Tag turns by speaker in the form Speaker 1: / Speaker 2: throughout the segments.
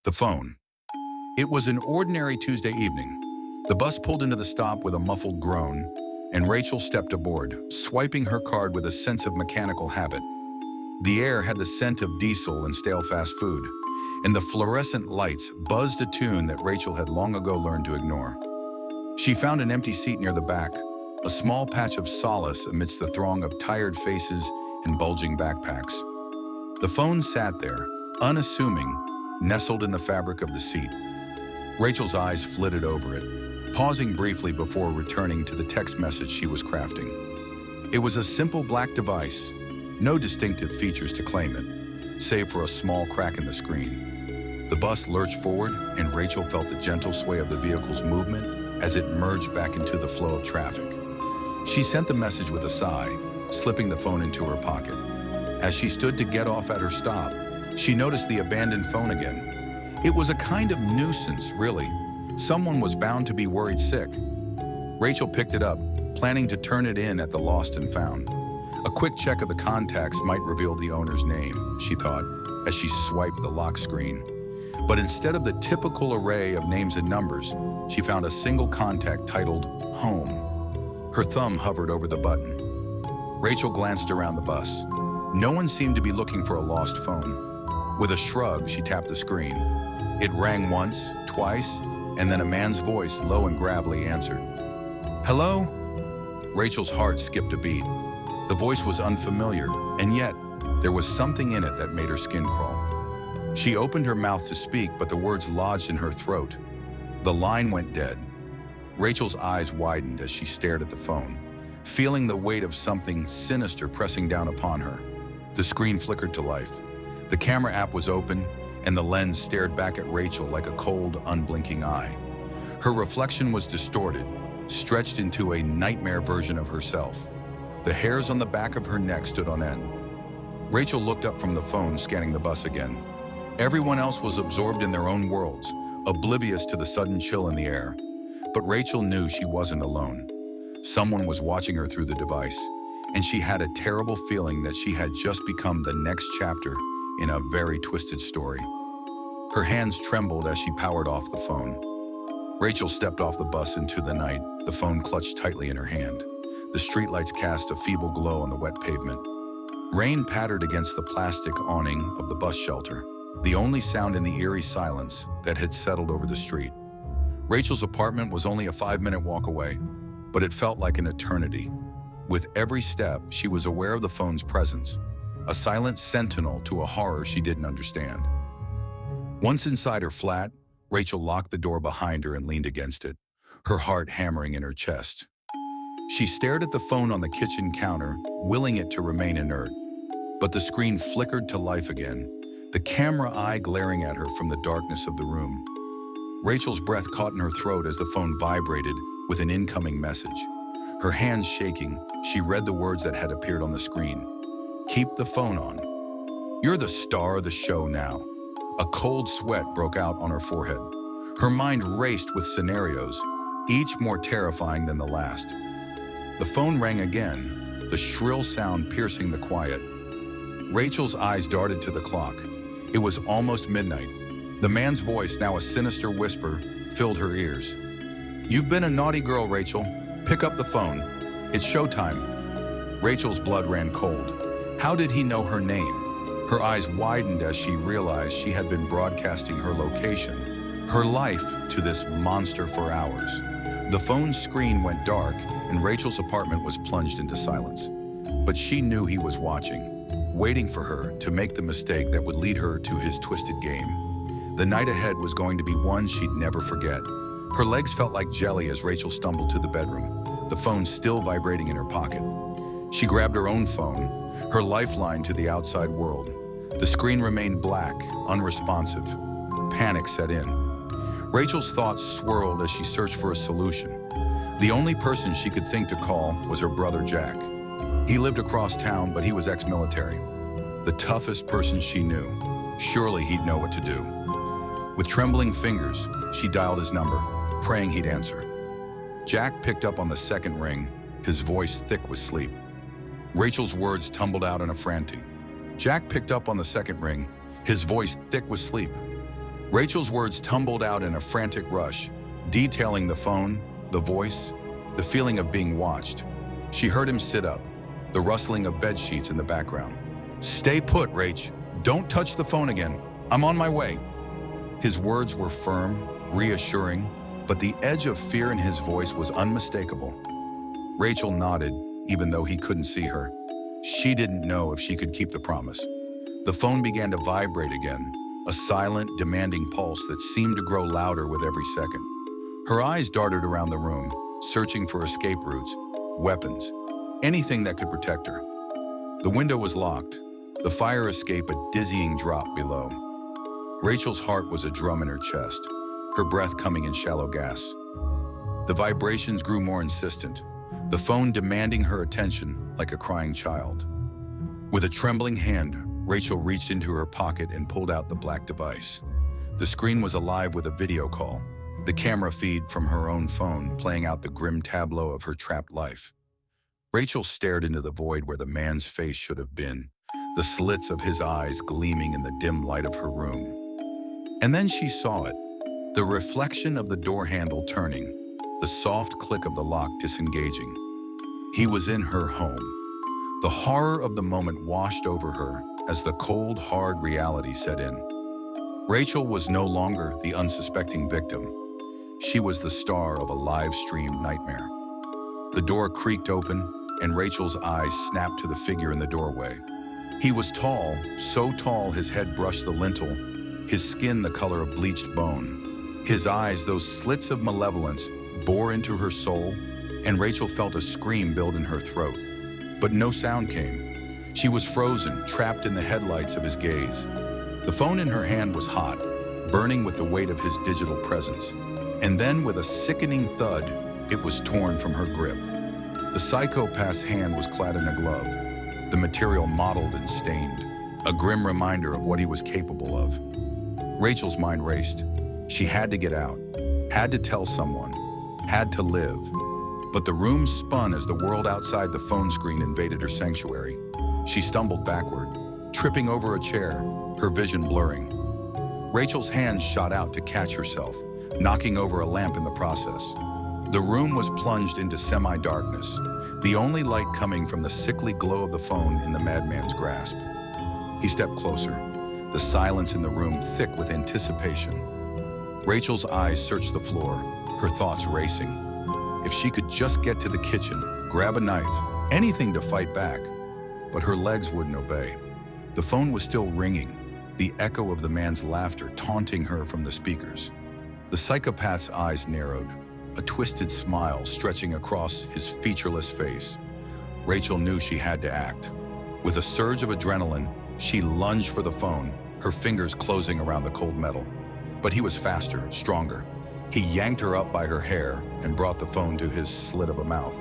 Speaker 1: The phone. It was an ordinary Tuesday evening. The bus pulled into the stop with a muffled groan, and Rachel stepped aboard, swiping her card with a sense of mechanical habit. The air had the scent of diesel and stale fast food, and the fluorescent lights buzzed a tune that Rachel had long ago learned to ignore. She found an empty seat near the back, a small patch of solace amidst the throng of tired faces and bulging backpacks. The phone sat there, unassuming, nestled in the fabric of the seat. Rachel's eyes flitted over it, pausing briefly before returning to the text message she was crafting. It was a simple black device, no distinctive features to claim it, save for a small crack in the screen. The bus lurched forward, and Rachel felt the gentle sway of the vehicle's movement as it merged back into the flow of traffic. She sent the message with a sigh, slipping the phone into her pocket. As she stood to get off at her stop, she noticed the abandoned phone again. It was a kind of nuisance, really. Someone was bound to be worried sick. Rachel picked it up, planning to turn it in at the Lost and Found. A quick check of the contacts might reveal the owner's name, she thought, as she swiped the lock screen. But instead of the typical array of names and numbers, she found a single contact titled Home. Her thumb hovered over the button. Rachel glanced around the bus. No one seemed to be looking for a lost phone. With a shrug, she tapped the screen. It rang once, twice, and then a man's voice, low and gravelly, answered. "Hello?" Rachel's heart skipped a beat. The voice was unfamiliar, and yet there was something in it that made her skin crawl. She opened her mouth to speak, but the words lodged in her throat. The line went dead. Rachel's eyes widened as she stared at the phone, feeling the weight of something sinister pressing down upon her. The screen flickered to life. The camera app was open, and the lens stared back at Rachel like a cold, unblinking eye. Her reflection was distorted, stretched into a nightmare version of herself. The hairs on the back of her neck stood on end. Rachel looked up from the phone, scanning the bus again. Everyone else was absorbed in their own worlds, oblivious to the sudden chill in the air. But Rachel knew she wasn't alone. Someone was watching her through the device, and she had a terrible feeling that she had just become the next chapter in a very twisted story. Her hands trembled as she powered off the phone. Rachel stepped off the bus into the night, the phone clutched tightly in her hand. The streetlights cast a feeble glow on the wet pavement. Rain pattered against the plastic awning of the bus shelter, the only sound in the eerie silence that had settled over the street. Rachel's apartment was only a 5-minute walk away, but it felt like an eternity. With every step, she was aware of the phone's presence, a silent sentinel to a horror she didn't understand. Once inside her flat, Rachel locked the door behind her and leaned against it, her heart hammering in her chest. She stared at the phone on the kitchen counter, willing it to remain inert. But the screen flickered to life again, the camera eye glaring at her from the darkness of the room. Rachel's breath caught in her throat as the phone vibrated with an incoming message. Her hands shaking, she read the words that had appeared on the screen. "Keep the phone on. You're the star of the show now." A cold sweat broke out on her forehead. Her mind raced with scenarios, each more terrifying than the last. The phone rang again, the shrill sound piercing the quiet. Rachel's eyes darted to the clock. It was almost midnight. The man's voice, now a sinister whisper, filled her ears. "You've been a naughty girl, Rachel. Pick up the phone. It's showtime." Rachel's blood ran cold. How did he know her name? Her eyes widened as she realized she had been broadcasting her location, her life, to this monster for hours. The phone's screen went dark, and Rachel's apartment was plunged into silence. But she knew he was watching, waiting for her to make the mistake that would lead her to his twisted game. The night ahead was going to be one she'd never forget. Her legs felt like jelly as Rachel stumbled to the bedroom, the phone still vibrating in her pocket. She grabbed her own phone, her lifeline to the outside world. The screen remained black, unresponsive. Panic set in. Rachel's thoughts swirled as she searched for a solution. The only person she could think to call was her brother Jack. He lived across town, but he was ex-military. The toughest person she knew. Surely he'd know what to do. With trembling fingers, she dialed his number, praying he'd answer. Jack picked up on the second ring, his voice thick with sleep. Rachel's words tumbled out in a frenzy. Jack picked up on the second ring, his voice thick with sleep. Rachel's words tumbled out in a frantic rush, detailing the phone, the voice, the feeling of being watched. She heard him sit up, the rustling of bed sheets in the background. "Stay put, Rach. Don't touch the phone again. I'm on my way." His words were firm, reassuring, but the edge of fear in his voice was unmistakable. Rachel nodded, even though he couldn't see her. She didn't know if she could keep the promise. The phone began to vibrate again, a silent, demanding pulse that seemed to grow louder with every second. Her eyes darted around the room, searching for escape routes, weapons, anything that could protect her. The window was locked, the fire escape a dizzying drop below. Rachel's heart was a drum in her chest, her breath coming in shallow gasps. The vibrations grew more insistent, the phone demanding her attention like a crying child. With a trembling hand, Rachel reached into her pocket and pulled out the black device. The screen was alive with a video call, the camera feed from her own phone playing out the grim tableau of her trapped life. Rachel stared into the void where the man's face should have been, the slits of his eyes gleaming in the dim light of her room. And then she saw it, the reflection of the door handle turning, the soft click of the lock disengaging. He was in her home. The horror of the moment washed over her as the cold, hard reality set in. Rachel was no longer the unsuspecting victim. She was the star of a live-streamed nightmare. The door creaked open, and Rachel's eyes snapped to the figure in the doorway. He was tall, so tall his head brushed the lintel, his skin the color of bleached bone. His eyes, those slits of malevolence, bore into her soul, and Rachel felt a scream build in her throat. But no sound came. She was frozen, trapped in the headlights of his gaze. The phone in her hand was hot, burning with the weight of his digital presence. And then, with a sickening thud, it was torn from her grip. The psychopath's hand was clad in a glove, the material mottled and stained, a grim reminder of what he was capable of. Rachel's mind raced. She had to get out, had to tell someone, had to live. But the room spun as the world outside the phone screen invaded her sanctuary. She stumbled backward, tripping over a chair, her vision blurring. Rachel's hands shot out to catch herself, knocking over a lamp in the process. The room was plunged into semi-darkness, the only light coming from the sickly glow of the phone in the madman's grasp. He stepped closer, the silence in the room thick with anticipation. Rachel's eyes searched the floor, her thoughts racing. If she could just get to the kitchen, grab a knife, anything to fight back. But her legs wouldn't obey. The phone was still ringing, the echo of the man's laughter taunting her from the speakers. The psychopath's eyes narrowed, a twisted smile stretching across his featureless face. Rachel knew she had to act. With a surge of adrenaline, she lunged for the phone, her fingers closing around the cold metal. But he was faster, stronger. He yanked her up by her hair and brought the phone to his slit of a mouth.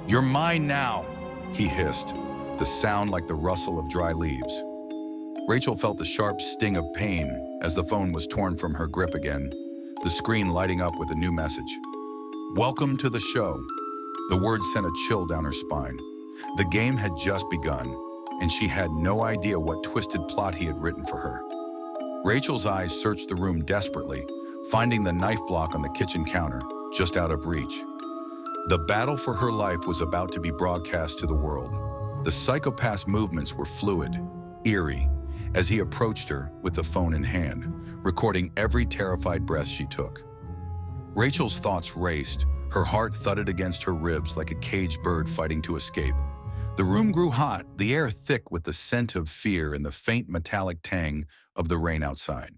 Speaker 1: "You're mine now," he hissed, the sound like the rustle of dry leaves. Rachel felt the sharp sting of pain as the phone was torn from her grip again, the screen lighting up with a new message. "Welcome to the show." The words sent a chill down her spine. The game had just begun, and she had no idea what twisted plot he had written for her. Rachel's eyes searched the room desperately, finding the knife block on the kitchen counter, just out of reach. The battle for her life was about to be broadcast to the world. The psychopath's movements were fluid, eerie, as he approached her with the phone in hand, recording every terrified breath she took. Rachel's thoughts raced, her heart thudded against her ribs like a caged bird fighting to escape. The room grew hot, the air thick with the scent of fear and the faint metallic tang of the rain outside.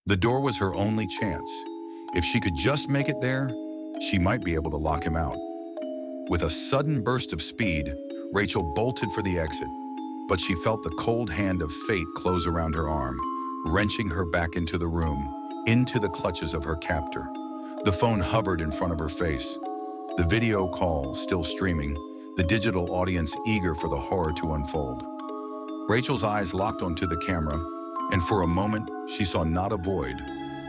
Speaker 1: The door was her only chance. If she could just make it there, she might be able to lock him out. With a sudden burst of speed, Rachel bolted for the exit, but she felt the cold hand of fate close around her arm, wrenching her back into the room, into the clutches of her captor. The phone hovered in front of her face, the video call still streaming, the digital audience eager for the horror to unfold. Rachel's eyes locked onto the camera, and for a moment, she saw not a void,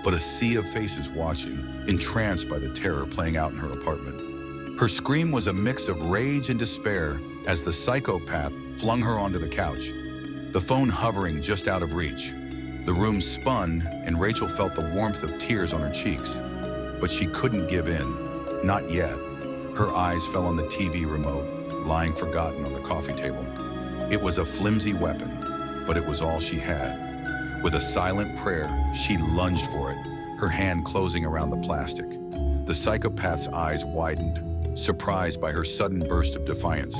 Speaker 1: but a sea of faces watching, entranced by the terror playing out in her apartment. Her scream was a mix of rage and despair as the psychopath flung her onto the couch, the phone hovering just out of reach. The room spun, and Rachel felt the warmth of tears on her cheeks. But she couldn't give in. Not yet. Her eyes fell on the TV remote, lying forgotten on the coffee table. It was a flimsy weapon, but it was all she had. With a silent prayer, she lunged for it, her hand closing around the plastic. The psychopath's eyes widened, surprised by her sudden burst of defiance.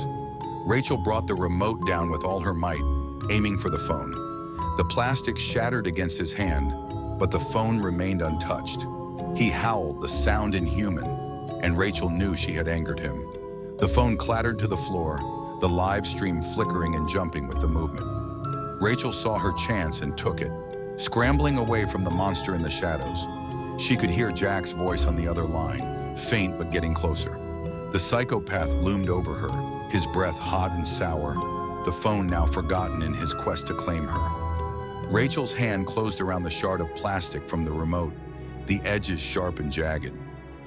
Speaker 1: Rachel brought the remote down with all her might, aiming for the phone. The plastic shattered against his hand, but the phone remained untouched. He howled, the sound inhuman, and Rachel knew she had angered him. The phone clattered to the floor, the live stream flickering and jumping with the movement. Rachel saw her chance and took it, scrambling away from the monster in the shadows. She could hear Jack's voice on the other line, faint but getting closer. The psychopath loomed over her, his breath hot and sour, the phone now forgotten in his quest to claim her. Rachel's hand closed around the shard of plastic from the remote, the edges sharp and jagged.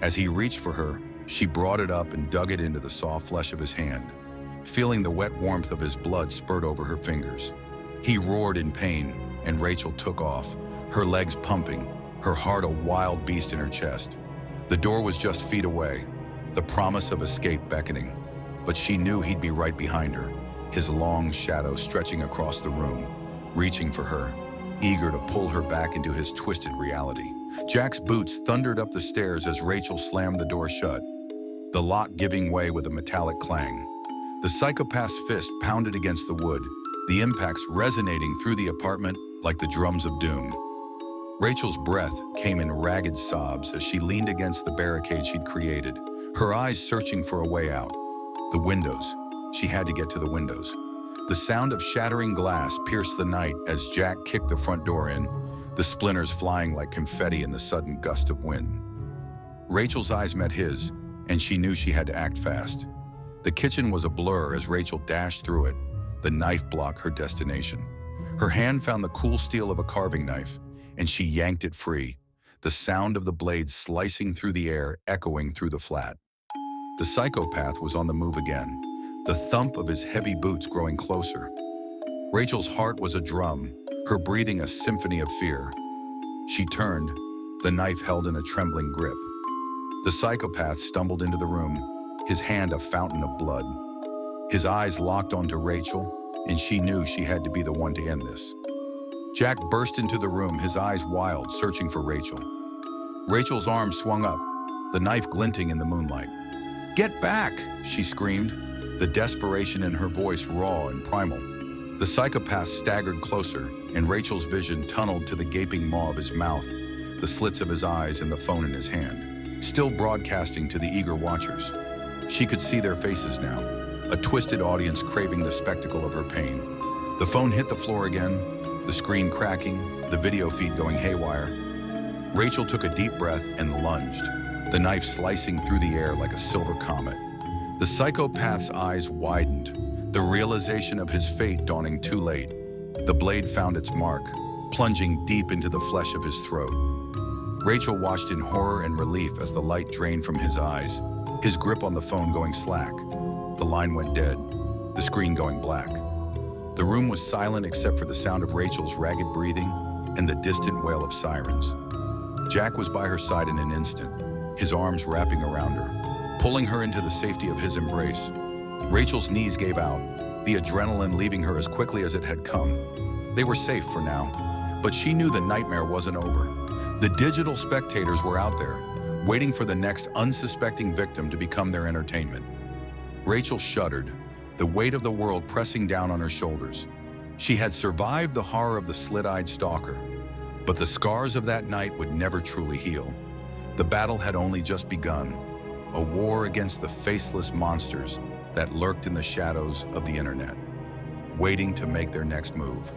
Speaker 1: As he reached for her, she brought it up and dug it into the soft flesh of his hand, feeling the wet warmth of his blood spurt over her fingers. He roared in pain, and Rachel took off, her legs pumping, her heart a wild beast in her chest. The door was just feet away, the promise of escape beckoning, but she knew he'd be right behind her, his long shadow stretching across the room, reaching for her, eager to pull her back into his twisted reality. Jack's boots thundered up the stairs as Rachel slammed the door shut, the lock giving way with a metallic clang. The psychopath's fist pounded against the wood, the impacts resonating through the apartment like the drums of doom. Rachel's breath came in ragged sobs as she leaned against the barricade she'd created, her eyes searching for a way out. The windows. She had to get to the windows. The sound of shattering glass pierced the night as Jack kicked the front door in, the splinters flying like confetti in the sudden gust of wind. Rachel's eyes met his, and she knew she had to act fast. The kitchen was a blur as Rachel dashed through it, the knife block her destination. Her hand found the cool steel of a carving knife, and she yanked it free, the sound of the blade slicing through the air echoing through the flat. The psychopath was on the move again, the thump of his heavy boots growing closer. Rachel's heart was a drum, her breathing a symphony of fear. She turned, the knife held in a trembling grip. The psychopath stumbled into the room, his hand a fountain of blood. His eyes locked onto Rachel, and she knew she had to be the one to end this. Jack burst into the room, his eyes wild, searching for Rachel. Rachel's arm swung up, the knife glinting in the moonlight. "Get back!" she screamed, the desperation in her voice raw and primal. The psychopath staggered closer, and Rachel's vision tunneled to the gaping maw of his mouth, the slits of his eyes and the phone in his hand, still broadcasting to the eager watchers. She could see their faces now, a twisted audience craving the spectacle of her pain. The phone hit the floor again, the screen cracking, the video feed going haywire. Rachel took a deep breath and lunged, the knife slicing through the air like a silver comet. The psychopath's eyes widened, the realization of his fate dawning too late. The blade found its mark, plunging deep into the flesh of his throat. Rachel watched in horror and relief as the light drained from his eyes, his grip on the phone going slack. The line went dead, the screen going black. The room was silent except for the sound of Rachel's ragged breathing and the distant wail of sirens. Jack was by her side in an instant, his arms wrapping around her, pulling her into the safety of his embrace. Rachel's knees gave out, the adrenaline leaving her as quickly as it had come. They were safe for now, but she knew the nightmare wasn't over. The digital spectators were out there, waiting for the next unsuspecting victim to become their entertainment. Rachel shuddered, the weight of the world pressing down on her shoulders. She had survived the horror of the slit-eyed stalker, but the scars of that night would never truly heal. The battle had only just begun, a war against the faceless monsters that lurked in the shadows of the internet, waiting to make their next move.